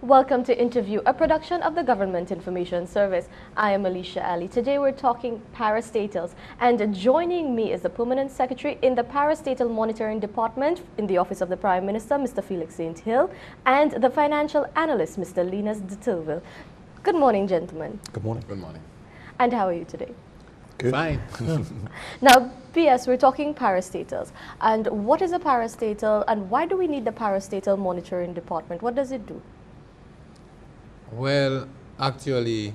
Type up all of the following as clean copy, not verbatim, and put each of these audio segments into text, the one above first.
Welcome to Interview, a production of the Government Information Service. I am Lucia. Today we're talking parastatals, and joining me is the Permanent Secretary in the Parastatal Monitoring Department in the Office of the Prime Minister, Mr. Felix St, and the Financial Analyst, Mr. Linus de Turville. Good morning, gentlemen. Good morning. Good morning. And how are you today? Good. Fine. Now, PS, we're talking parastatals. And what is a parastatal, and why do we need the Parastatal Monitoring Department? What does it do? Well, actually,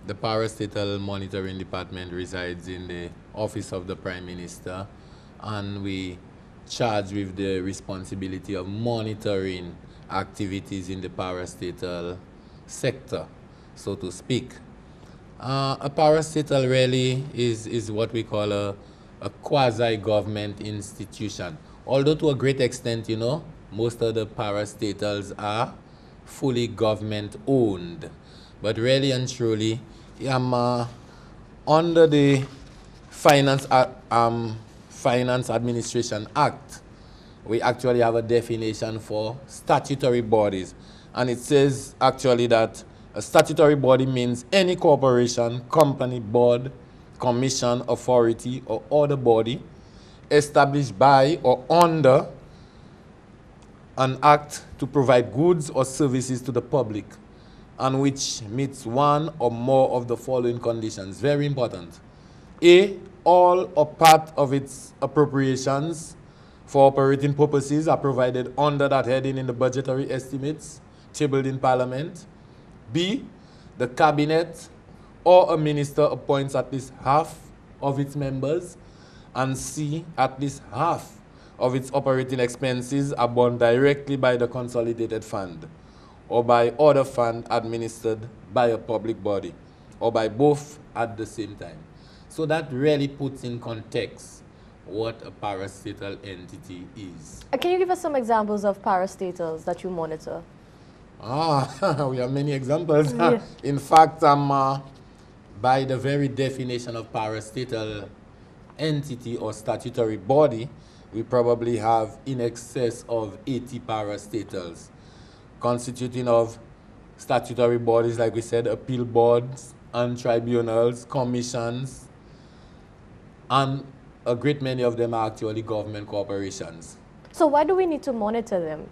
the Parastatal Monitoring Department resides in the Office of the Prime Minister, and we charge with the responsibility of monitoring activities in the parastatal sector, so to speak. A parastatal really is what we call a quasi-government institution. Although to a great extent, you know, most of the parastatals are fully government owned, but really and truly under the Finance Administration Act, we actually have a definition for statutory bodies, and it says actually that a statutory body means any corporation, company, board, commission, authority, or other body established by or under an act to provide goods or services to the public, and which meets one or more of the following conditions. Very important. A, all or part of its appropriations for operating purposes are provided under that heading in the budgetary estimates tabled in Parliament. B, the cabinet or a minister appoints at least half of its members. And C, at least half of its operating expenses are borne directly by the consolidated fund or by other fund administered by a public body, or by both at the same time. So that really puts in context what a parastatal entity is. Can you give us some examples of parastatals that you monitor? We have many examples. Yeah. In fact, by the very definition of parastatal entity or statutory body, we probably have in excess of 80 parastatals, constituting of statutory bodies, like we said, appeal boards and tribunals, commissions, and a great many of them are actually government corporations. So why do we need to monitor them?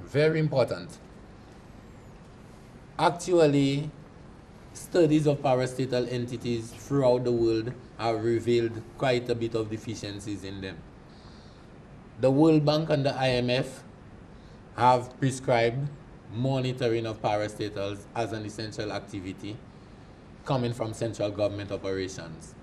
Very important. Actually, studies of parastatal entities throughout the world have revealed quite a bit of deficiencies in them. The World Bank and the IMF have prescribed monitoring of parastatals as an essential activity coming from central government operations.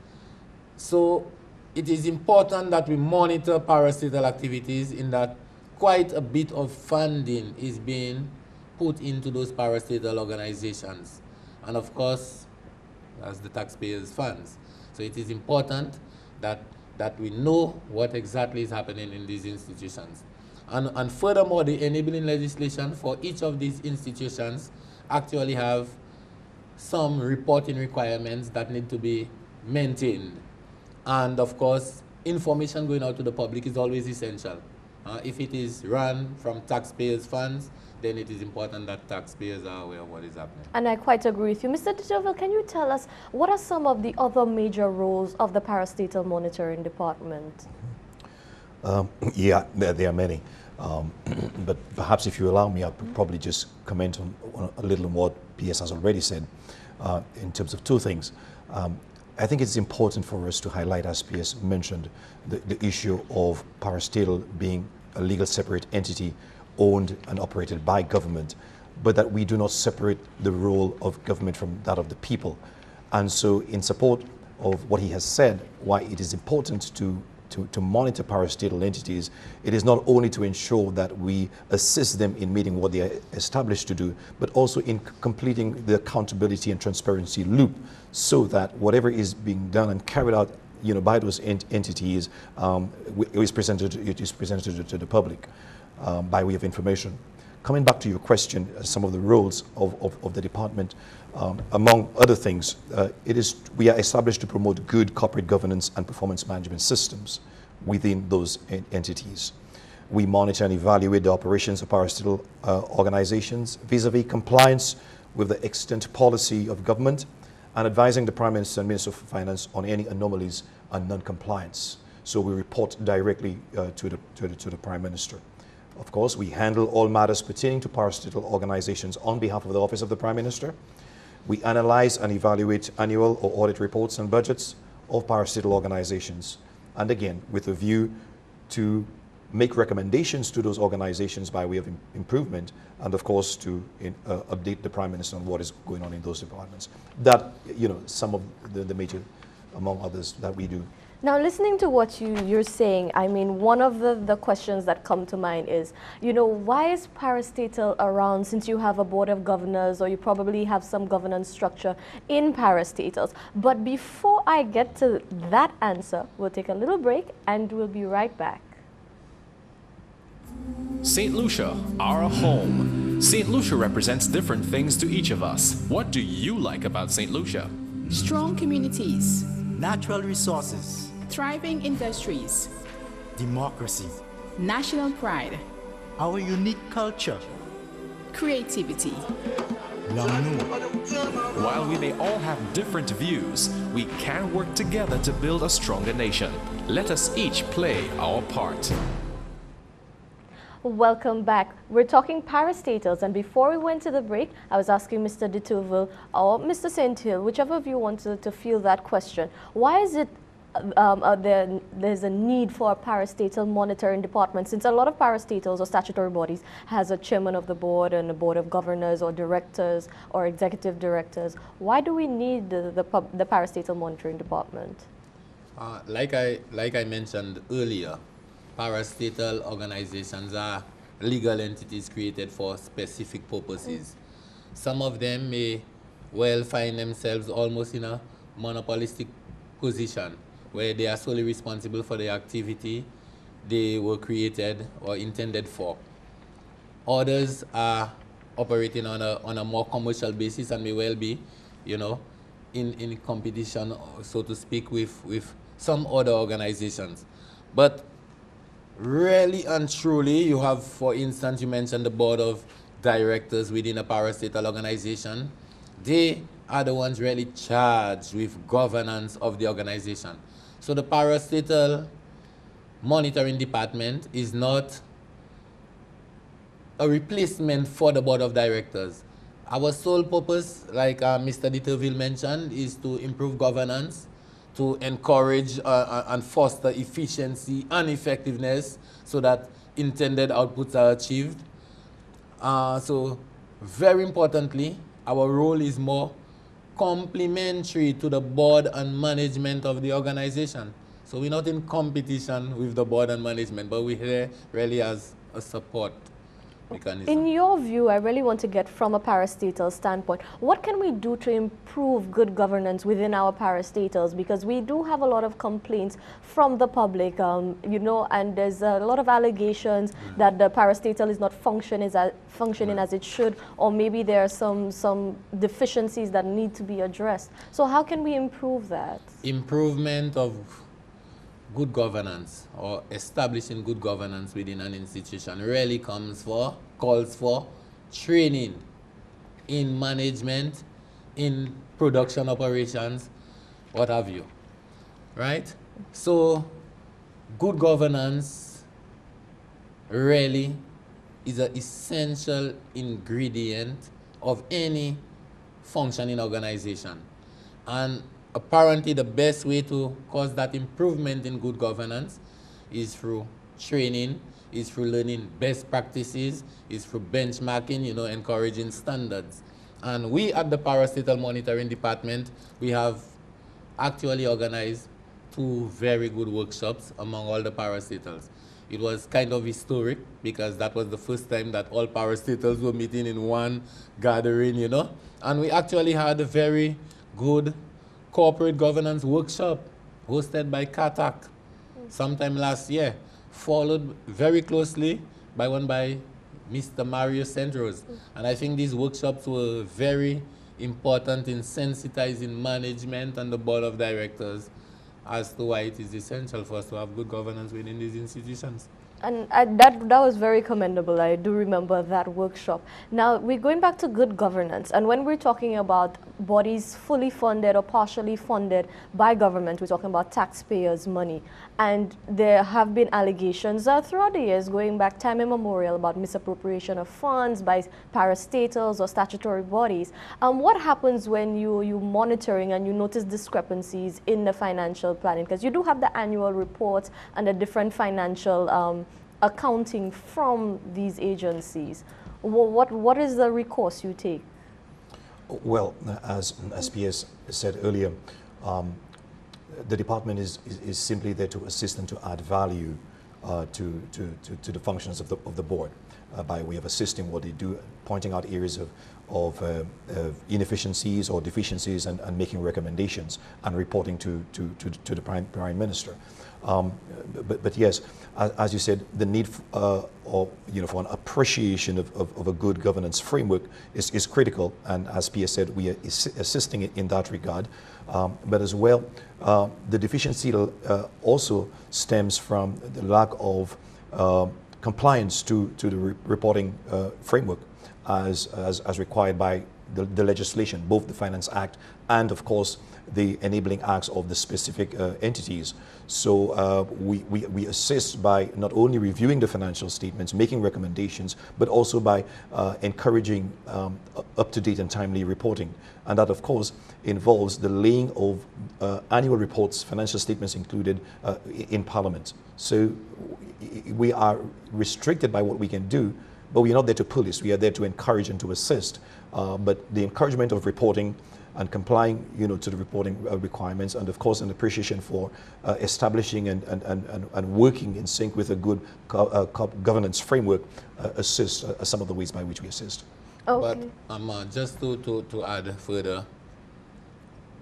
So it is important that we monitor parastatal activities, in that quite a bit of funding is being put into those parastatal organizations. And of course, as the taxpayers' funds. So it is important that we know what exactly is happening in these institutions. And furthermore, the enabling legislation for each of these institutions actually have some reporting requirements that need to be maintained. And of course, information going out to the public is always essential. If it is run from taxpayers' funds, then it is important that taxpayers are aware of what is happening. And I quite agree with you. Mr. de Turville, can you tell us what are some of the other major roles of the Parastatal Monitoring Department? Yeah, there are many. But perhaps if you allow me, I'll probably just comment on a little on what PS has already said in terms of two things. I think it's important for us to highlight, as PS mentioned, the issue of parastatal being a legal separate entity owned and operated by government, but that we do not separate the role of government from that of the people. And so in support of what he has said, why it is important to monitor parastatal entities, it is not only to ensure that we assist them in meeting what they are established to do, but also in completing the accountability and transparency loop, so that whatever is being done and carried out, you know, by those entities is presented to the public by way of information. Coming back to your question, some of the roles of the department, among other things, we are established to promote good corporate governance and performance management systems within those entities. We monitor and evaluate the operations of parastatal organizations vis-a-vis compliance with the extant policy of government and advising the Prime Minister and Minister of Finance on any anomalies and non-compliance. So we report directly to the Prime Minister. Of course, we handle all matters pertaining to parastatal organizations on behalf of the Office of the Prime Minister. We analyze and evaluate annual or audit reports and budgets of parastatal organizations, and again, with a view to make recommendations to those organizations by way of improvement, and of course to update the Prime Minister on what is going on in those departments. That, some of the major, among others, that we do. Now, listening to what you're saying, I mean, one of the questions that come to mind is, why is Parastatal around since you have a board of governors or you probably have some governance structure in Parastatals? But before I get to that answer, we'll take a little break and we'll be right back. St. Lucia, our home. St. Lucia represents different things to each of us. What do you like about St. Lucia? Strong communities, natural resources, thriving industries, democracy, national pride, our unique culture, creativity. While we may all have different views, we can work together to build a stronger nation. Let us each play our part. Welcome back. We're talking parastatals, and before we went to the break, I was asking Mr. de Tourville or Mr. St. Hill, whichever of you wanted to field that question. Why is it there's a need for a parastatal monitoring department, since a lot of parastatals or statutory bodies has a chairman of the board and a board of governors or directors or executive directors? Why do we need the parastatal monitoring department? Like I mentioned earlier, parastatal organizations are legal entities created for specific purposes. Some of them may well find themselves almost in a monopolistic position where they are solely responsible for the activity they were created or intended for. Others are operating on a more commercial basis and may well be, in competition, so to speak, with some other organizations. But really and truly, you have, for instance, you mentioned the board of directors within a parastatal organization. They are the ones really charged with governance of the organization. So the Parastatal Monitoring Department is not a replacement for the board of directors. Our sole purpose, like Mr. de Tourville mentioned, is to improve governance, to encourage and foster efficiency and effectiveness so that intended outputs are achieved. So very importantly, our role is more complementary to the board and management of the organization. So we're not in competition with the board and management, but we're here really as a support mechanism. In your view, I really want to get from a parastatal standpoint, what can we do to improve good governance within our parastatals? Because we do have a lot of complaints from the public, and there's a lot of allegations that the parastatal is not functioning as it should, or maybe there are some deficiencies that need to be addressed. So how can we improve that? Improvement of good governance or establishing good governance within an institution really calls for training in management, in production operations, what have you, right? So good governance really is an essential ingredient of any functioning organization. And apparently the best way to cause that improvement in good governance is through training, is through learning best practices, is through benchmarking, encouraging standards. And we at the Parastatal Monitoring Department, we have actually organized 2 very good workshops among all the parastatals. It was kind of historic because that was the first time that all parastatals were meeting in one gathering, And we actually had a very good corporate governance workshop hosted by CATAC sometime last year, followed very closely by one by Mr. Mario Centros. And I think these workshops were very important in sensitizing management and the board of directors as to why it is essential for us to have good governance within these institutions. And that was very commendable. I do remember that workshop. Now, we're going back to good governance. And when we're talking about bodies fully funded or partially funded by government, we're talking about taxpayers' money. And there have been allegations throughout the years, going back time immemorial, about misappropriation of funds by parastatals or statutory bodies. What happens when you're monitoring and you notice discrepancies in the financial planning? Because you do have the annual reports and the different financial accounting from these agencies. What is the recourse you take? Well, as PS said earlier, the department is simply there to assist and to add value to the functions of the board by way of assisting what they do, pointing out areas of inefficiencies or deficiencies, and making recommendations and reporting to the Prime Minister. But yes, as you said, the need for an appreciation of a good governance framework is critical, and as Pia said, we are assisting in that regard. But as well, the deficiency also stems from the lack of compliance to the reporting framework as required by the legislation, both the Finance Act and, of course, the enabling acts of the specific entities. So we assist by not only reviewing the financial statements, making recommendations, but also by encouraging up-to-date and timely reporting. And that, of course, involves the laying of annual reports, financial statements included, in Parliament. So we are restricted by what we can do, but we are not there to police. We are there to encourage and to assist. But the encouragement of reporting and complying, to the reporting requirements, and of course an appreciation for establishing and working in sync with a good governance framework assists some of the ways by which we assist. Okay. But just to add further,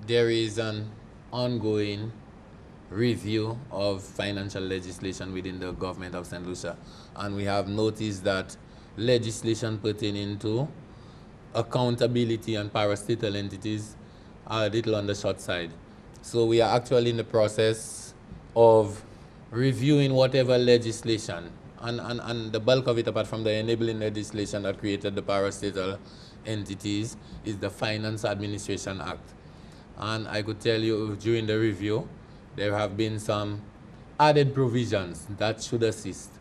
there is an ongoing review of financial legislation within the government of St. Lucia, and we have noticed that legislation pertaining to accountability and parastatal entities are a little on the short side. So we are actually in the process of reviewing whatever legislation, and the bulk of it, apart from the enabling legislation that created the parastatal entities, is the Finance Administration Act. And I could tell you during the review, there have been some added provisions that should assist.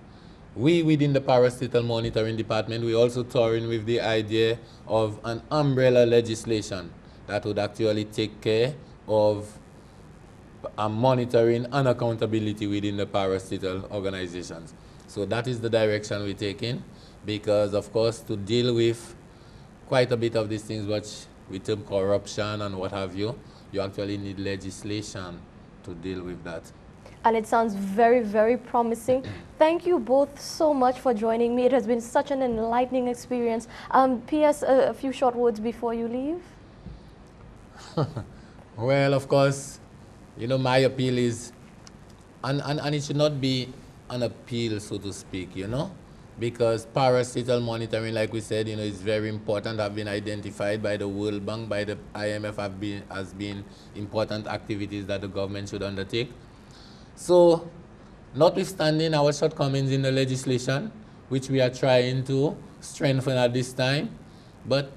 We within the Parastatal Monitoring Department, we also touring with the idea of an umbrella legislation that would actually take care of monitoring and accountability within the parastatal organizations. So that is the direction we're taking, because of course to deal with quite a bit of these things which we term corruption and what have you, you actually need legislation to deal with that. And it sounds very, very promising. Thank you both so much for joining me. It has been such an enlightening experience. P.S., a few short words before you leave. Well, of course, my appeal is, and it should not be an appeal, so to speak, because parastatal monitoring, like we said, is very important, have been identified by the World Bank, by the IMF, as being important activities that the government should undertake. So, notwithstanding our shortcomings in the legislation, which we are trying to strengthen at this time, but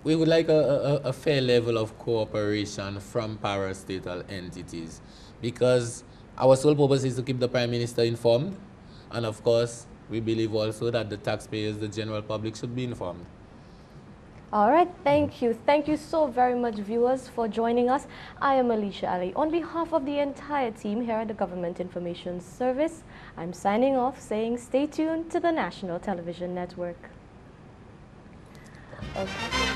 we would like a fair level of cooperation from parastatal entities, because our sole purpose is to keep the Prime Minister informed, and of course, we believe also that the taxpayers, the general public, should be informed. All right, thank you. Thank you so very much, viewers, for joining us. I am Lucia Ali. On behalf of the entire team here at the Government Information Service, I'm signing off saying stay tuned to the National Television Network. Okay.